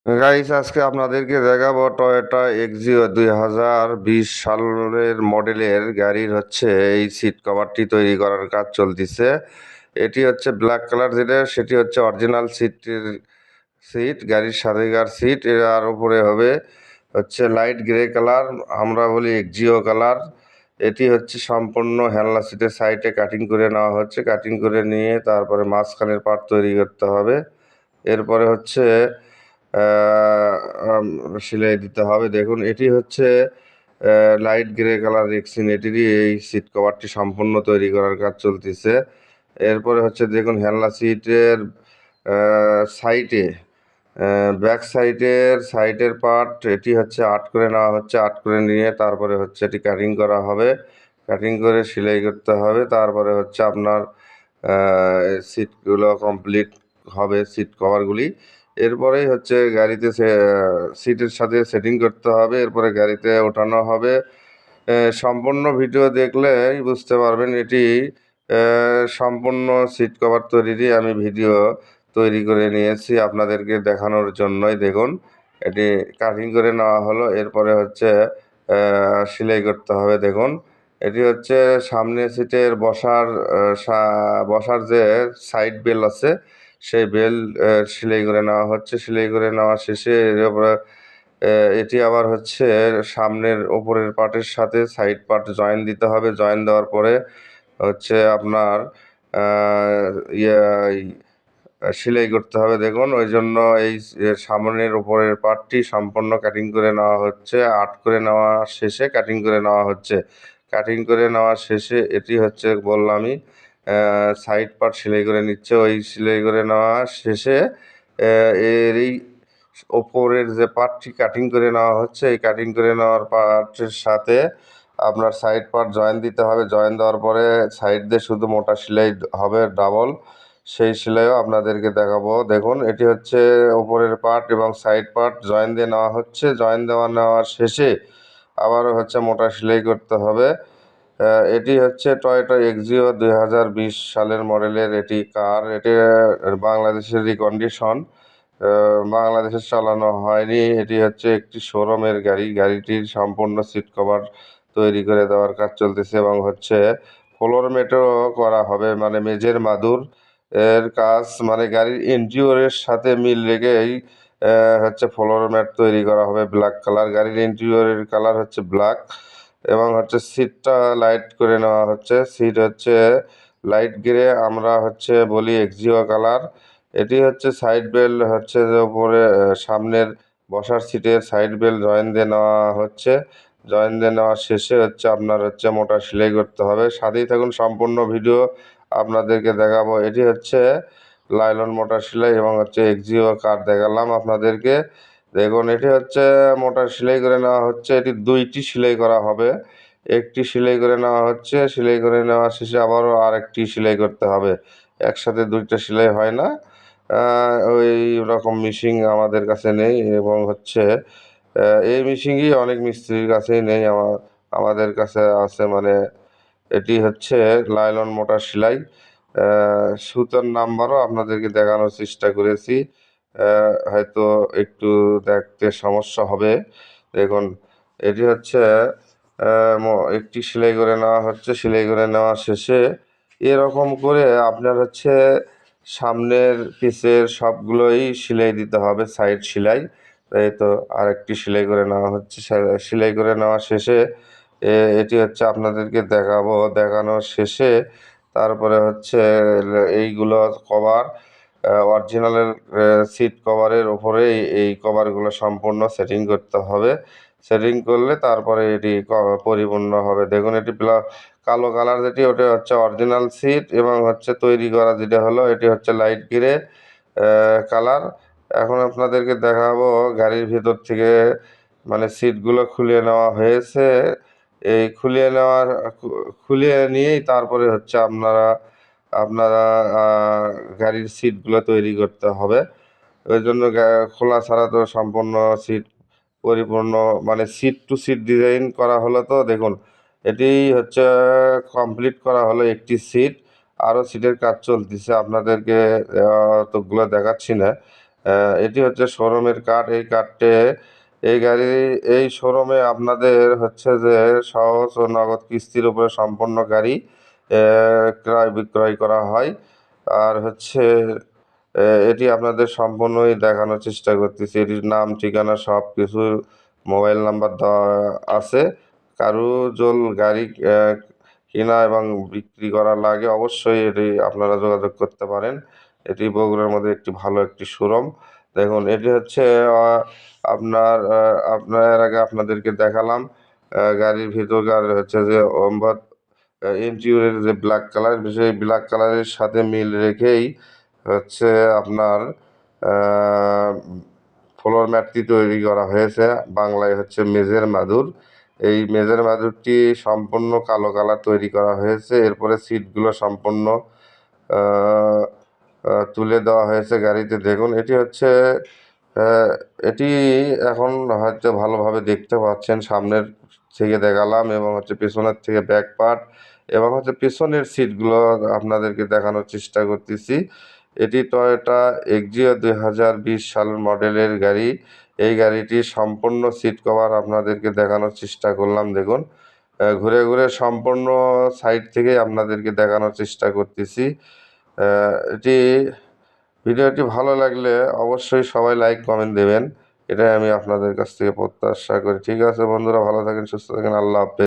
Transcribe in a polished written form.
Guys, আজকে আপনাদেরকে দেখাবো টয়োটা এক্সিও 2020 সালের মডেলের গাড়ির এই সিট কভারটি তৈরি করার কাজ চলতেছে। এটি ব্ল্যাক কালার, যেটা সেটি অরিজিনাল সিট গাড়ির সাথেকার সিট। আর উপরে হবে লাইট গ্রে কালার, আমরা বলি এক্সিও কালার। এটি সম্পূর্ণ হেলনা সিটের সাইডে কাটিং করে নেওয়া হচ্ছে। কাটিং করে নিয়ে তারপরে মাঝখানের পার্ট তৈরি করতে হবে। এরপরে আহ, সেলাই দিতে হবে। দেখুন, এটি লাইট গ্রে কালার রেক্সিন, এটিরই এই সিট কভারটি সম্পূর্ণ তৈরি করার কাজ চলতেছে। এরপরে দেখুন, হেলনা সিটের সাইডে, ব্যাক সাইডের পার্ট এটি আর্ট করে নেওয়া হচ্ছে। আর্ট করে নিয়ে তারপরে এটি কাটিং করা হবে। কাটিং করে সেলাই করতে হবে। তারপরে আপনার সিটগুলো কমপ্লিট হবে, সিট কভারগুলি। এরপরেই গাড়িতে সিটের সাথে সেটিং করতে হবে। এরপরে গাড়িতে ওঠানো হবে। সম্পূর্ণ ভিডিও দেখলেই বুঝতে পারবেন এটি সম্পূর্ণ সিট কভার তৈরিরই আমি ভিডিও তৈরি করে নিয়েছি আপনাদেরকে দেখানোর জন্যই। দেখুন, এটি কাটিং করে নেওয়া হলো। এরপরে সেলাই করতে হবে। দেখুন, এটি সামনে সিটের বসার যে সাইড বেল আছে, সেই বেল সেলাই করে নেওয়া হচ্ছে। সেলাই করে নেওয়া শেষে এর উপরে এটি আবার সামনের ওপরের পার্টের সাথে সাইড পার্ট জয়েন দিতে হবে। জয়েন দেওয়ার পরে আপনার আহ, ইয়ে সেলাই করতে হবে। দেখুন, ওই জন্য এই সামনের উপরের পার্টটি সম্পূর্ণ কাটিং করে নেওয়া হচ্ছে। আর্ট করে নেওয়া শেষে কাটিং করে নেওয়া হচ্ছে। কাটিং করে নেওয়া শেষে এটি বললামই, সাইড পার্ট সেলাই করে নিচ্ছে। ওই সেলাই করে নেওয়া শেষে এর এই ওপরের যে পার্টটি কাটিং করে নেওয়া হচ্ছে, এই কাটিং করে নেওয়ার পার্টের সাথে আপনার সাইড পার্ট জয়েন দিতে হবে। জয়েন দেওয়ার পরে সাইড দিয়ে শুধু মোটা সেলাই হবে, ডাবল। সেই সেলাইও আপনাদেরকে দেখাবো। দেখুন, এটি ওপরের পার্ট এবং সাইড পার্ট জয়েন দিয়ে নেওয়া হচ্ছে। জয়েন নেওয়ার শেষে আবারও মোটা সেলাই করতে হবে। এটি টয়োটা এক্সিও 2020 সালের মডেলের এটি কার। এটি বাংলাদেশের রিকন্ডিশন, বাংলাদেশে চালানো হয়নি। এটি একটি শোরুমের গাড়ি। গাড়িটির সম্পূর্ণ সিট কভার তৈরি করে দেওয়ার কাজ চলতেছে এবং ফ্লোর ম্যাটও করা হবে, মানে মেঝের মাদুর এর কাজ, মানে গাড়ির ইন্টেরিয়রের সাথে মিল রেখেই ফ্লোর ম্যাট তৈরি করা হবে। ব্ল্যাক কালার, গাড়ির ইন্টেরিয়রের কালার ব্ল্যাক এবং সিটটা লাইট করে নেওয়া হচ্ছে। সিট লাইট গ্রে, আমরা বলি এক্সিও কালার। এটি সাইড বেল যে উপরে সামনের বসার সিটের সাইড বেল জয়েন দিয়ে নেওয়া হচ্ছে। জয়েন দিয়ে নেওয়া শেষে আপনার মোটা সেলাই করতে হবে। সাথেই থাকুন, সম্পূর্ণ ভিডিও আপনাদেরকে দেখাবো। এটি লাইলন মোটা সেলাই এবং এক্সিও কার দেখালাম আপনাদেরকে। দেখুন, এটি মোটা সেলাই করে নেওয়া হচ্ছে। এটি দুইটি সেলাই করা হবে। একটি সেলাই করে নেওয়া হচ্ছে। সেলাই করে নেওয়া শেষে আবারও আরেকটি সেলাই করতে হবে। একসাথে দুইটা সেলাই হয় না। ওই রকম মেশিন আমাদের কাছে নেই এবং এই মেশিনই অনেক মিস্ত্রির কাছেই নেই। আমাদের কাছে আছে, মানে এটি লাইলন মোটা সেলাই। সুতার নাম্বারও আপনাদেরকে দেখানোর চেষ্টা করেছি। হয়তো একটু দেখতে সমস্যা হবে। দেখুন, এটি একটি সেলাই করে নেওয়া হচ্ছে। সেলাই করে নেওয়া শেষে এরকম করে আপনার সামনের পিসের সবগুলোই সেলাই দিতে হবে, সাইড সেলাই। এই তো আরেকটি সেলাই করে নেওয়া হচ্ছে। সেলাই করে নেওয়া শেষে এটি আপনাদেরকে দেখাবো। দেখানোর শেষে তারপরে এইগুলো কভার, অরিজিনালের সিট কভারের ওপরে এই কভারগুলো সম্পূর্ণ সেটিং করতে হবে। সেটিং করলে তারপরে এটি পরিপূর্ণ হবে। দেখুন, এটি কালো কালার যেটি, ওটা অরিজিনাল সিট এবং তৈরি করা যেটা হলো এটি লাইট গ্রে কালার। এখন আপনাদেরকে দেখাবো গাড়ির ভিতর থেকে, মানে সিটগুলো খুলে নেওয়া হয়েছে। এই খুলিয়ে নিয়েই তারপরে আপনারা আপনারা গাড়ির সিটগুলো তৈরি করতে হবে। ওই জন্য খোলা ছাড়া তো সম্পূর্ণ সিট পরিপূর্ণ, মানে সিট টু সিট ডিজাইন করা হলো। তো দেখুন, এটি কমপ্লিট করা হলো একটি সিট। আরও সিটের কাজ চলতেছে, আপনাদেরকে তোগুলো দেখাচ্ছি না। এটি হচ্ছে শোরুমের কার্ড। এই গাড়ি এই শোরুমে আপনাদের হচ্ছে যে সহজ ও নগদ কিস্তির উপরে সম্পূর্ণ গাড়ি ক্রয় বিক্রয় করা হয়। আর হচ্ছে এটি আপনাদের সম্পূর্ণই দেখানোর চেষ্টা করতেছি। এটির নাম, ঠিকানা সব কিছু, মোবাইল নাম্বার দেওয়া আছে। কারো গাড়ি কেনা এবং বিক্রি করা লাগে, অবশ্যই এটি আপনারা যোগাযোগ করতে পারেন। এটি বগুড়ার মধ্যে একটি ভালো একটি শোরুম। দেখুন, এটি হচ্ছে আপনার এর আগে আপনাদেরকে দেখালাম গাড়ির ভিতরকার হচ্ছে যে ইন্টেরিয়রের যে ব্ল্যাক কালার, সেই ব্ল্যাক কালারের সাথে মিল রেখেই হচ্ছে আপনার ফ্লোর ম্যাটটি তৈরি করা হয়েছে। বাংলায় হচ্ছে মেঝের মাদুর। এই মেঝের মাদুরটি সম্পূর্ণ কালো কালার তৈরি করা হয়েছে। এরপরে সিটগুলো সম্পূর্ণ তুলে দেওয়া হয়েছে গাড়িতে। দেখুন, এটি এখন হয়তো ভালোভাবে দেখতে পাচ্ছেন। সামনের থেকে দেখালাম এবং হচ্ছে পেছনের থেকে ব্যাক পার্ট এবং হচ্ছে পেছনের সিটগুলো আপনাদেরকে দেখানোর চেষ্টা করতেছি। এটি টয়োটা এক্সিও 2020 সাল মডেলের গাড়ি। এই গাড়িটির সম্পূর্ণ সিট কভার আপনাদেরকে দেখানোর চেষ্টা করলাম। দেখুন, ঘুরে ঘুরে সম্পূর্ণ সাইড থেকে আপনাদেরকে দেখানোর চেষ্টা করতেছি। এটি ভিডিওটি ভালো লাগলে অবশ্যই সবাই লাইক কমেন্ট দেবেন, এটাই আমি আপনাদের কাছ থেকে প্রত্যাশা করি। ঠিক আছে বন্ধুরা, ভালো থাকেন, সুস্থ থাকেন, আল্লাহ হাফেজ।